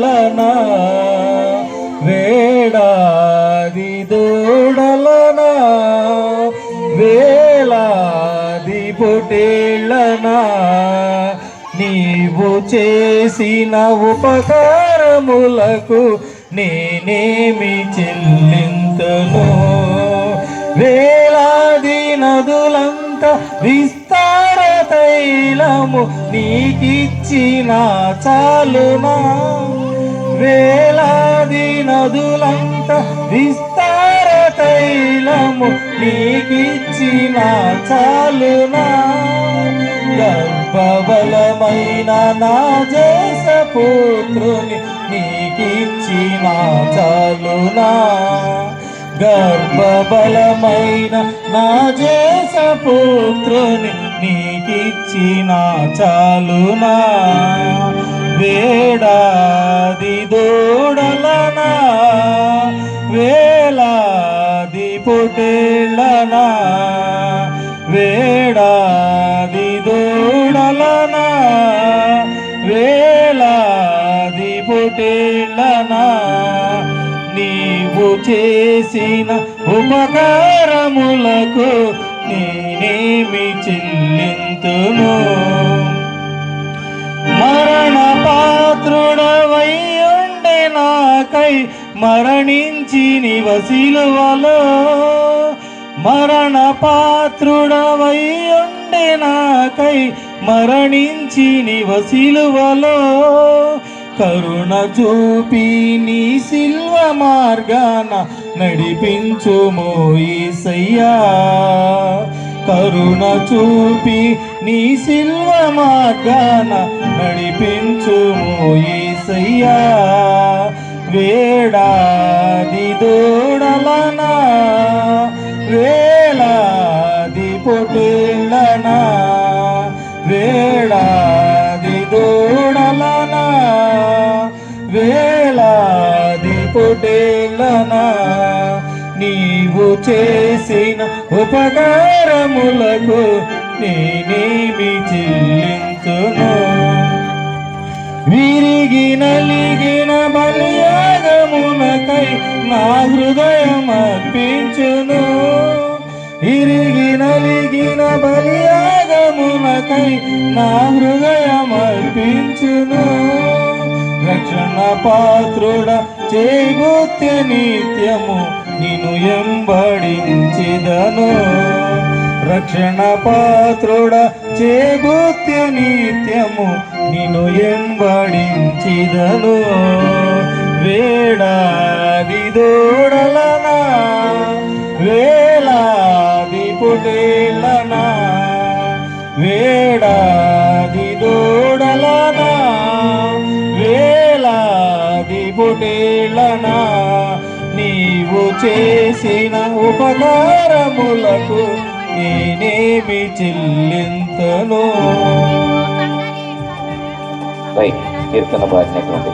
పొటేళ్ళనా వేడాది దూడలనా వేలాది పొటేళ్ళనా నీవు చేసిన ఉపకారములకు నేనేమి చెల్లింతును వేలాది నదులంత విస్తార తైలము నీకిచ్చిన చాలునా వేలాది నదులంత విస్తార తైలము నీకిచ్చిన చాలునా గర్భబలమైన నా జేసపుత్రుని నీకిచ్చిన చాలునా గర్భబలమైన నా జేసపుత్రుని నీకిచ్చిన చాలునా వేడాది దూడలనా వేలాది పొటేళ్ళనా వేడాది దూడలనా వేలాది పొటేళ్ళనా నీవు చేసిన ఉపకారములకు నేనేమి చెల్లింతును మరణ పాత్రుడవై ఉండే నాకై మరణించి నివసిలువలో మరణ పాత్రుడవై ఉండే నాకై మరణించి నివసిలువలో కరుణ చూపి నీ సిల్వ మార్గాన నడిపించుమో యేసయ్యా కరుణ చూపి నీ సిల్వ మార్గాన నడిపించుమో యేసయ్యా వేడాది దూడలనా వేలాది పొటేళ్ళనా వేడాది దూడలనా వేలాది పొటేళ్ళనా నీవు చేసిన ఉపకారములకు నేనేమి చెల్లించును విరిగి నలిగిన బలియాగమునకై నా హృదయం అర్పించును విరిగి నలిగిన బలియాగమునకై నా హృదయం అర్పించును రక్షణ పాత్రుడ చేగుత్య నిత్యము నిన్ను ఎంబడించెదను రక్షణ పాత్రుడ చేగుత్య నిత్యము నిన్ను ఎంబడించెదను వేడాది దూడలనా వేలాది పొటేళ్ళనా వేడాది దూడలనా వేలాది పొటేళ్ళనా నీవు చేసిన ఉపకారములకు నేనేమి చెల్లింతును కీర్తన పాడినటువంటి